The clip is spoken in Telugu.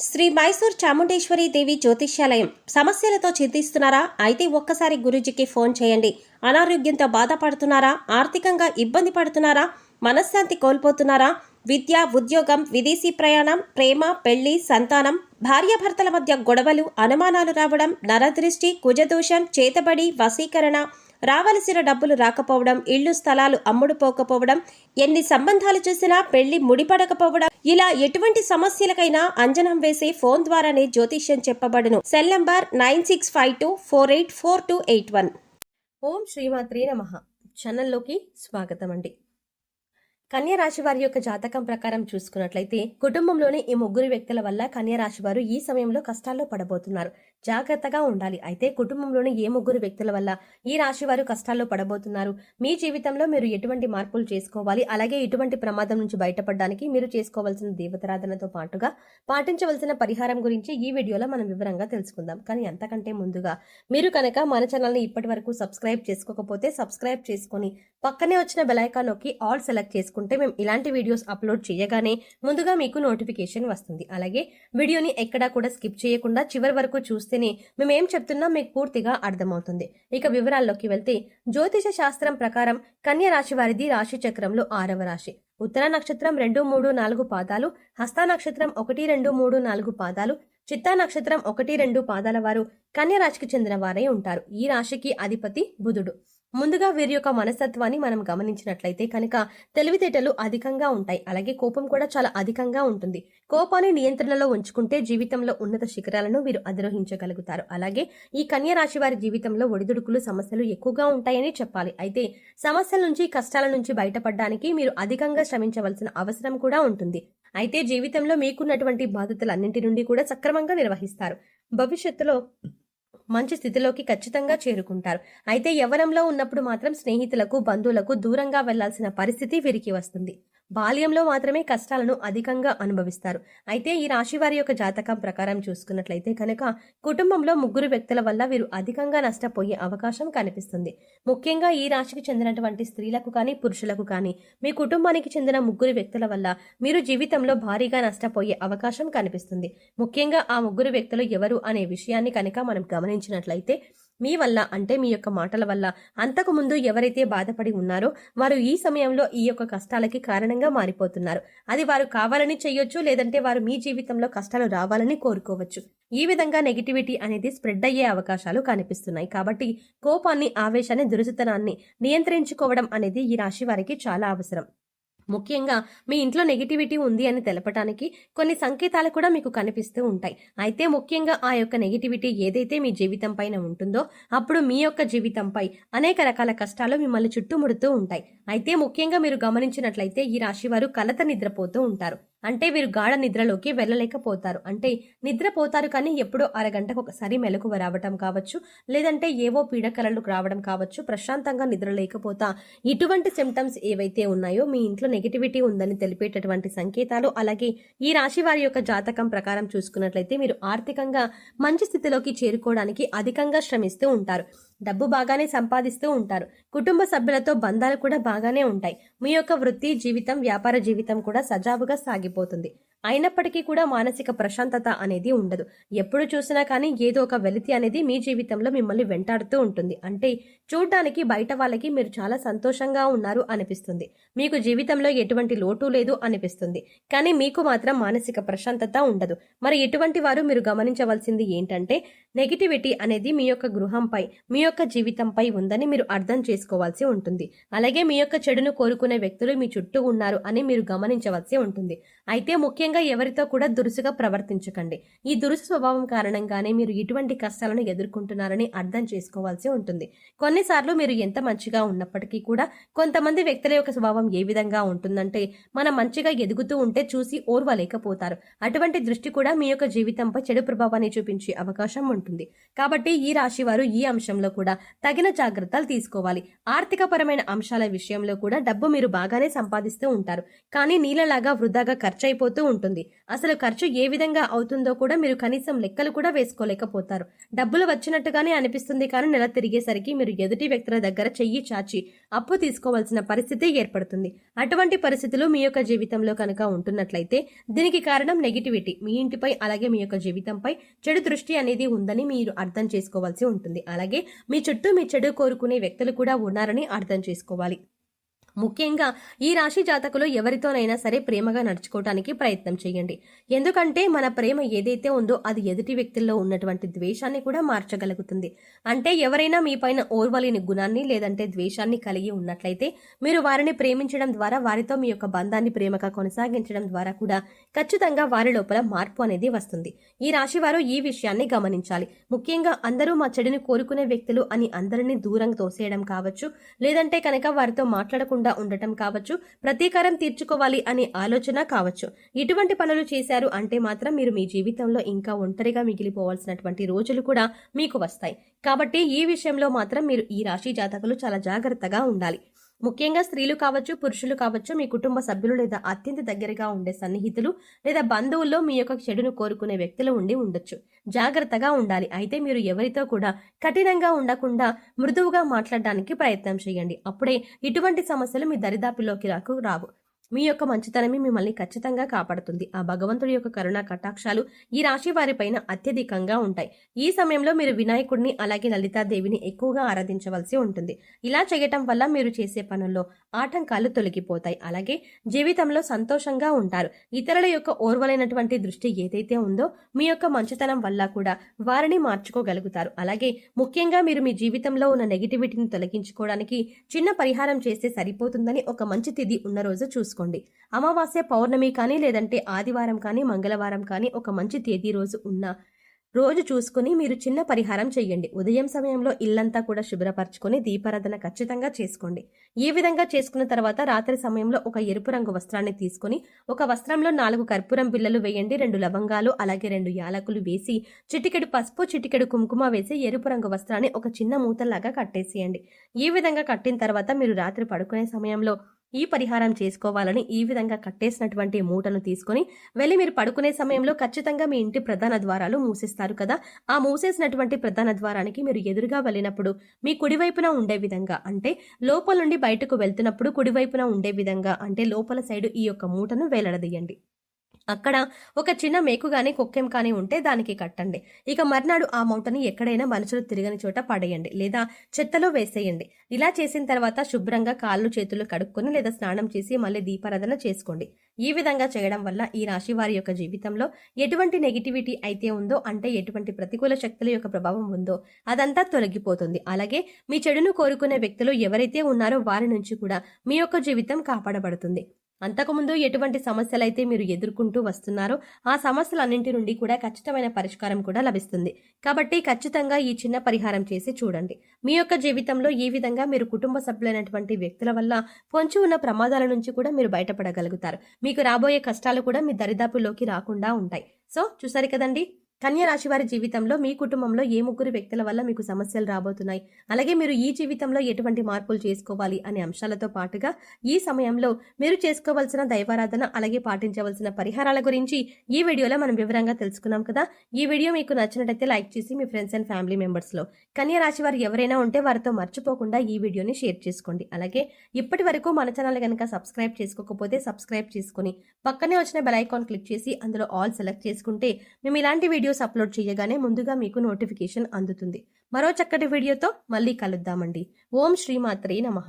శ్రీ మైసూర్ చాముండేశ్వరి దేవి జ్యోతిష్యాలయం. సమస్యలతో చింతిస్తున్నారా? అయితే ఒక్కసారి గురూజీకి ఫోన్ చేయండి. అనారోగ్యంతో బాధపడుతున్నారా? ఆర్థికంగా ఇబ్బంది పడుతున్నారా? మనశ్శాంతి కోల్పోతున్నారా? విద్య, ఉద్యోగం, విదేశీ ప్రయాణం, ప్రేమ, పెళ్లి, సంతానం, భార్యాభర్తల మధ్య గొడవలు, అనుమానాలు రావడం, నరదృష్టి, కుజదోషం, చేతబడి, వశీకరణ, రావలసిన డబ్బులు రాకపోవడం, ఇళ్లు స్థలాలు అమ్ముడుపోకపోవడం, ఎన్ని సంబంధాలు చూసినా పెళ్లి ముడిపడకపోవడం, ఇలా ఎటువంటి సమస్యలకైనా అంజనం వేసే ఫోన్ ద్వారానే జ్యోతిష్యం చెప్పబడును. Cell number 9652484281. ఓం శ్రీమాత్రే నమః. ఛానల్లోకి స్వాగతం అండి. కన్యా రాశి వారి యొక్క జాతకం ప్రకారం చూసుకున్నట్లయితే కుటుంబంలోని ఈ ముగ్గురు వ్యక్తుల వల్ల కన్యా రాశి వారు ఈ సమయంలో కష్టాల్లో పడబోతున్నారు. జాగ్రత్తగా ఉండాలి. అయితే కుటుంబంలోని ఏ ముగ్గురు వ్యక్తుల వల్ల ఈ రాశి వారు కష్టాల్లో పడబోతున్నారు, మీ జీవితంలో మీరు ఎటువంటి మార్పులు చేసుకోవాలి, అలాగే ఇటువంటి ప్రమాదం నుంచి బయటపడడానికి మీరు చేసుకోవాల్సిన దేవతారాధనతో పాటుగా పాటించవలసిన పరిహారం గురించి ఈ వీడియోలో మనం వివరంగా తెలుసుకుందాం. కానీ అంతకంటే ముందుగా మీరు కనుక మన ఛానల్ని ఇప్పటి వరకు సబ్స్క్రైబ్ చేసుకోకపోతే సబ్స్క్రైబ్ చేసుకుని పక్కనే వచ్చిన బెల్ ఐకాన్ నొక్కి ఆల్ సెలెక్ట్ చేసుకుంటే మేము ఇలాంటి వీడియోస్ అప్లోడ్ చేయగానే ముందుగా మీకు నోటిఫికేషన్ వస్తుంది. అలాగే వీడియోని ఎక్కడా కూడా స్కిప్ చేయకుండా చివరి వరకు చూస్తేనే మేమేం చెప్తున్నా మీకు పూర్తిగా అర్థమవుతుంది. ఇక వివరాల్లోకి వెళ్తే జ్యోతిష శాస్త్రం ప్రకారం కన్యా రాశి వారిది రాశి చక్రంలో 6వ రాశి. ఉత్తర నక్షత్రం 2, 3, 4 పాదాలు, హస్త నక్షత్రం 1, 2, 3, 4 పాదాలు, చిత్తా నక్షత్రం 1, 2 పాదాల వారు కన్యా రాశికి చెందిన వారై ఉంటారు. ఈ రాశికి అధిపతి బుధుడు. ముందుగా వీరి యొక్క మనస్తత్వాన్ని మనం గమనించినట్లయితే కనుక తెలివితేటలు అధికంగా ఉంటాయి. అలాగే కోపం కూడా చాలా అధికంగా ఉంటుంది. కోపాన్ని నియంత్రణలో ఉంచుకుంటే జీవితంలో ఉన్నత శిఖరాలను వీరు అధిరోహించగలుగుతారు. అలాగే ఈ కన్యా రాశి వారి జీవితంలో ఒడిదుడుకులు, సమస్యలు ఎక్కువగా ఉంటాయని చెప్పాలి. అయితే సమస్యల నుంచి, కష్టాల నుంచి బయటపడడానికి మీరు అధికంగా శ్రమించవలసిన అవసరం కూడా ఉంటుంది. అయితే జీవితంలో మీకున్నటువంటి బాధ్యతలన్నింటి నుండి కూడా సక్రమంగా నిర్వహిస్తారు. భవిష్యత్తులో మంచి స్థితిలోకి ఖచ్చితంగా చేరుకుంటారు. అయితే యవ్వనంలో ఉన్నప్పుడు మాత్రం స్నేహితులకు, బంధువులకు దూరంగా వెళ్లాల్సిన పరిస్థితి వీరికి వస్తుంది. బాల్యంలో మాత్రమే కష్టాలను అధికంగా అనుభవిస్తారు. అయితే ఈ రాశి వారి యొక్క జాతకం ప్రకారం చూసుకున్నట్లయితే కనుక కుటుంబంలో ముగ్గురు వ్యక్తుల వల్ల వీరు అధికంగా నష్టపోయే అవకాశం కనిపిస్తుంది. ముఖ్యంగా ఈ రాశికి చెందినటువంటి స్త్రీలకు కానీ, పురుషులకు కానీ మీ కుటుంబానికి చెందిన ముగ్గురు వ్యక్తుల వల్ల మీరు జీవితంలో భారీగా నష్టపోయే అవకాశం కనిపిస్తుంది. ముఖ్యంగా ఆ ముగ్గురు వ్యక్తులు ఎవరు అనే విషయాన్ని కనుక మనం గమనించినట్లయితే మీ వల్ల, అంటే మీ యొక్క మాటల వల్ల అంతకు ముందు ఎవరైతే బాధపడి ఉన్నారో వారు ఈ సమయంలో ఈ యొక్క కష్టాలకి కారణంగా మారిపోతున్నారు. అది వారు కావాలని చేయొచ్చు, లేదంటే వారు మీ జీవితంలో కష్టాలు రావాలని కోరుకోవచ్చు. ఈ విధంగా నెగిటివిటీ అనేది స్ప్రెడ్ అయ్యే అవకాశాలు కనిపిస్తున్నాయి. కాబట్టి కోపాన్ని, ఆవేశాన్ని, దురుసుతనాన్ని నియంత్రించుకోవడం అనేది ఈ రాశి వారికి చాలా అవసరం. ముఖ్యంగా మీ ఇంట్లో నెగిటివిటీ ఉంది అని తెలపడానికి కొన్ని సంకేతాలు కూడా మీకు కనిపిస్తూ ఉంటాయి. అయితే ముఖ్యంగా ఆ యొక్క నెగిటివిటీ ఏదైతే మీ జీవితం పైన ఉంటుందో అప్పుడు మీ యొక్క జీవితంపై అనేక రకాల కష్టాలు మిమ్మల్ని చుట్టుముడుతూ ఉంటాయి. అయితే ముఖ్యంగా మీరు గమనించినట్లయితే ఈ రాశి వారు కలత నిద్రపోతూ ఉంటారు. అంటే వీరు గాఢ నిద్రలోకి వెళ్ళలేకపోతారు. అంటే నిద్రపోతారు కానీ ఎప్పుడో అరగంటకు ఒకసారి మెలకువ రావటం కావచ్చు, లేదంటే ఏవో పీడకలలు రావడం కావచ్చు, ప్రశాంతంగా నిద్ర లేకపోతా ఇటువంటి సిమ్టమ్స్ ఏవైతే ఉన్నాయో మీ ఇంట్లో నెగిటివిటీ ఉందని తెలిపేటటువంటి సంకేతాలు. అలాగే ఈ రాశి వారి యొక్క జాతకం ప్రకారం చూసుకున్నట్లయితే మీరు ఆర్థికంగా మంచి స్థితిలోకి చేరుకోవడానికి అధికంగా శ్రమిస్తూ ఉంటారు. డబ్బు బాగానే సంపాదిస్తూ ఉంటారు. కుటుంబ సభ్యులతో బంధాలు కూడా బాగానే ఉంటాయి. మీ యొక్క వృత్తి జీవితం, వ్యాపార జీవితం కూడా సజావుగా సాగిపోతుంది. అయినప్పటికీ కూడా మానసిక ప్రశాంతత అనేది ఉండదు. ఎప్పుడు చూసినా కానీ ఏదో ఒక వెలితి అనేది మీ జీవితంలో మిమ్మల్ని వెంటాడుతూ ఉంటుంది. అంటే చూడ్డానికి బయట వాళ్ళకి మీరు చాలా సంతోషంగా ఉన్నారు అనిపిస్తుంది. మీకు జీవితంలో ఎటువంటి లోటు లేదు అనిపిస్తుంది. కానీ మీకు మాత్రం మానసిక ప్రశాంతత ఉండదు. మరి ఎటువంటి వారు మీరు గమనించవలసింది ఏంటంటే నెగిటివిటీ అనేది మీ యొక్క గృహంపై, మీ యొక్క జీవితంపై ఉందని మీరు అర్థం చేసుకోవాల్సి ఉంటుంది. అలాగే మీ యొక్క చెడును కోరుకునే వ్యక్తులు మీ చుట్టూ ఉన్నారు అని మీరు గమనించవలసి ఉంటుంది. అయితే ముఖ్యంగా ఎవరితో కూడా దురుసుగా ప్రవర్తించకండి. ఈ దురుసు స్వభావం కారణంగానే మీరు ఇటువంటి కష్టాలను ఎదుర్కొంటున్నారని అర్థం చేసుకోవాల్సి ఉంటుంది. కొన్నిసార్లు మీరు ఎంత మంచిగా ఉన్నప్పటికీ కూడా కొంతమంది వ్యక్తుల యొక్క స్వభావం ఏ విధంగా ఉంటుందంటే మనం మంచిగా ఎదుగుతూ ఉంటే చూసి ఓర్వలేకపోతారు. అటువంటి దృష్టి కూడా మీ యొక్క జీవితంపై చెడు ప్రభావాన్ని చూపించే అవకాశం ఉంటుంది. కాబట్టి ఈ రాశి వారు ఈ అంశంలో కూడా తగిన జాగ్రత్తలు తీసుకోవాలి. ఆర్థిక పరమైన అంశాల విషయంలో కూడా డబ్బు మీరు బాగానే సంపాదిస్తూ ఉంటారు. కానీ నీళ్ళలాగా వృధాగా ఖర్చయిపోతూ ఉంటుంది. ఉంటుంది. అసలు ఖర్చు ఏ విధంగా అవుతుందో కూడా మీరు కనీసం లెక్కలు కూడా వేసుకోలేకపోతారు. డబ్బులు వచ్చినట్టుగానే అనిపిస్తుంది, కానీ నెల తిరిగేసరికి మీరు ఎదుటి వ్యక్తుల దగ్గర చెయ్యి చాచి అప్పు తీసుకోవాల్సిన పరిస్థితి ఏర్పడుతుంది. అటువంటి పరిస్థితులు మీ యొక్క జీవితంలో కనుక ఉంటున్నట్లయితే దీనికి కారణం నెగిటివిటీ, మీ ఇంటిపై అలాగే మీ యొక్క జీవితంపై చెడు దృష్టి అనేది ఉందని మీరు అర్థం చేసుకోవాల్సి ఉంటుంది. అలాగే మీ చుట్టూ మీ చెడు కోరుకునే వ్యక్తులు కూడా ఉన్నారని అర్థం చేసుకోవాలి. ముఖ్యంగా ఈ రాశి జాతకులు ఎవరితోనైనా సరే ప్రేమగా నడుచుకోవటానికి ప్రయత్నం చేయండి. ఎందుకంటే మన ప్రేమ ఏదైతే ఉందో అది ఎదుటి వ్యక్తుల్లో ఉన్నటువంటి ద్వేషాన్ని కూడా మార్చగలుగుతుంది. అంటే ఎవరైనా మీ పైన ఓర్వలేని గుణాన్ని లేదంటే ద్వేషాన్ని కలిగి ఉన్నట్లయితే మీరు వారిని ప్రేమించడం ద్వారా, వారితో మీ యొక్క బంధాన్ని ప్రేమగా కొనసాగించడం ద్వారా కూడా ఖచ్చితంగా వారి లోపల మార్పు అనేది వస్తుంది. ఈ రాశి వారు ఈ విషయాన్ని గమనించాలి. ముఖ్యంగా అందరూ మా చెడుని కోరుకునే వ్యక్తులు అని అందరినీ దూరంగా తోసేయడం కావచ్చు, లేదంటే కనుక వారితో మాట్లాడకుండా ఉండటం కావచ్చు, ప్రతీకారం తీర్చుకోవాలి అనే ఆలోచన కావచ్చు. ఇటువంటి పనులు చేశారు అంటే మాత్రం మీరు మీ జీవితంలో ఇంకా ఒంటరిగా మిగిలిపోవాల్సినటువంటి రోజులు కూడా మీకు వస్తాయి. కాబట్టి ఈ విషయంలో మాత్రం మీరు ఈ రాశి జాతకులు చాలా జాగ్రత్తగా ఉండాలి. ముఖ్యంగా స్త్రీలు కావచ్చు, పురుషులు కావచ్చు, మీ కుటుంబ సభ్యులు లేదా అత్యంత దగ్గరగా ఉండే సన్నిహితులు లేదా బంధువుల్లో మీ యొక్క చెడును కోరుకునే వ్యక్తులు ఉండొచ్చు. జాగ్రత్తగా ఉండాలి. అయితే మీరు ఎవరితో కూడా కఠినంగా ఉండకుండా మృదువుగా మాట్లాడడానికి ప్రయత్నం చేయండి. అప్పుడే ఇటువంటి సమస్యలు మీ దరిదాపుల్లోకి రావు. మీ యొక్క మంచితనమే మిమ్మల్ని ఖచ్చితంగా కాపాడుతుంది. ఆ భగవంతుడి యొక్క కరుణా కటాక్షాలు ఈ రాశి వారిపైన అత్యధికంగా ఉంటాయి. ఈ సమయంలో మీరు వినాయకుడిని అలాగే లలితాదేవిని ఎక్కువగా ఆరాధించవలసి ఉంటుంది. ఇలా చేయటం వల్ల మీరు చేసే పనుల్లో ఆటంకాలు తొలగిపోతాయి. అలాగే జీవితంలో సంతోషంగా ఉంటారు. ఇతరుల యొక్క ఓర్వలైనటువంటి దృష్టి ఏదైతే ఉందో మీ యొక్క మంచితనం వల్ల కూడా వారిని మార్చుకోగలుగుతారు. అలాగే ముఖ్యంగా మీరు మీ జీవితంలో ఉన్న నెగిటివిటీని తొలగించుకోవడానికి చిన్న పరిహారం చేస్తే సరిపోతుందని ఒక మంచి తిథి ఉన్న రోజు చూసుకోండి. అమావాస్య, పౌర్ణమి కానీ లేదంటే ఆదివారం కానీ మంగళవారం కానీ ఒక మంచి తేదీ రోజు ఉన్న రోజు చూసుకుని మీరు చిన్న పరిహారం చేయండి. ఉదయం సమయంలో ఇల్లంతా కూడా శుభ్రపరచుకొని దీపారాధన ఖచ్చితంగా చేసుకోండి. ఈ విధంగా చేసుకున్న తర్వాత రాత్రి సమయంలో ఒక ఎరుపు రంగు వస్త్రాన్ని తీసుకుని ఒక వస్త్రంలో 4 కర్పూరం బిళ్ళలు వేయండి, 2 లవంగాలు అలాగే 2 యాలకులు వేసి చిటికెడు పసుపు, చిటికెడు కుంకుమ వేసి ఎరుపు రంగు వస్త్రాన్ని ఒక చిన్న మూతలాగా కట్టేసేయండి. ఈ విధంగా కట్టిన తర్వాత మీరు రాత్రి పడుకునే సమయంలో ఈ పరిహారం చేసుకోవాలని ఈ విధంగా కట్టేసినటువంటి మూటను తీసుకొని వెళ్ళి మీరు పడుకునే సమయంలో ఖచ్చితంగా మీ ఇంటి ప్రధాన ద్వారాలు మూసేస్తారు కదా, ఆ మూసేసినటువంటి ప్రధాన ద్వారానికి మీరు ఎదురుగా వెళ్ళినప్పుడు మీ కుడివైపున ఉండే విధంగా, అంటే లోపల నుండి బయటకు వెళ్తున్నప్పుడు కుడివైపున ఉండే విధంగా, అంటే లోపల సైడు ఈ యొక్క మూటను వేలాడదీయండి. అక్కడ ఒక చిన్న మేకు గాని కొక్కెం కానీ ఉంటే దానికి కట్టండి. ఇక మర్నాడు ఆ మూటని ఎక్కడైనా మనుషులు తిరగని చోట పడేయండి లేదా చెత్తలో వేసేయండి. ఇలా చేసిన తర్వాత శుభ్రంగా కాళ్ళు చేతులు కడుక్కొని లేదా స్నానం చేసి మళ్ళీ దీపారాధన చేసుకోండి. ఈ విధంగా చేయడం వల్ల ఈ రాశి వారి యొక్క జీవితంలో ఎటువంటి నెగిటివిటీ అయితే ఉందో, అంటే ఎటువంటి ప్రతికూల శక్తుల యొక్క ప్రభావం ఉందో అదంతా తొలగిపోతుంది. అలాగే మీ చెడును కోరుకునే వ్యక్తులు ఎవరైతే ఉన్నారో వారి నుంచి కూడా మీ యొక్క జీవితం కాపాడబడుతుంది. అంతకుముందు ఎటువంటి సమస్యలైతే మీరు ఎదుర్కొంటూ వస్తున్నారో ఆ సమస్యలన్నింటి నుండి కూడా ఖచ్చితమైన పరిష్కారం కూడా లభిస్తుంది. కాబట్టి ఖచ్చితంగా ఈ చిన్న పరిహారం చేసి చూడండి. మీ యొక్క జీవితంలో ఈ విధంగా మీరు కుటుంబ సభ్యులైనటువంటి వ్యక్తుల వల్ల పొంచి ఉన్న ప్రమాదాల నుంచి కూడా మీరు బయటపడగలుగుతారు. మీకు రాబోయే కష్టాలు కూడా మీ దరిదాపుల్లోకి రాకుండా ఉంటాయి. సో చూసారు కదండి, కన్య రాశి వారి జీవితంలో మీ కుటుంబంలో ఏ 3 వ్యక్తుల వల్ల మీకు సమస్యలు రాబోతున్నాయి, అలాగే మీరు ఈ జీవితంలో ఎటువంటి మార్పులు చేసుకోవాలి అనే అంశాలతో పాటుగా ఈ సమయంలో మీరు చేసుకోవాల్సిన దైవారాధన అలాగే పాటించవలసిన పరిహారాల గురించి ఈ వీడియోలో మనం వివరంగా తెలుసుకున్నాం కదా. ఈ వీడియో మీకు నచ్చినట్లయితే లైక్ చేసి మీ ఫ్రెండ్స్ అండ్ ఫ్యామిలీ మెంబర్స్లో కన్య రాశి వారు ఎవరైనా ఉంటే వారితో మర్చిపోకుండా ఈ వీడియోని షేర్ చేసుకోండి. అలాగే ఇప్పటి వరకు మన ఛానల్ కనుక సబ్స్క్రైబ్ చేసుకోకపోతే సబ్స్క్రైబ్ చేసుకుని పక్కనే వచ్చిన బెల్ ఐకాన్ క్లిక్ చేసి అందులో ఆల్ సెలెక్ట్ చేసుకుంటే మేము ఇలాంటి వీడియోస్ అప్లోడ్ చేయగానే ముందుగా మీకు నోటిఫికేషన్ అందుతుంది. మరో చక్కటి వీడియోతో మళ్ళీ కలుద్దామండి. ఓం శ్రీమాత్రే నమః.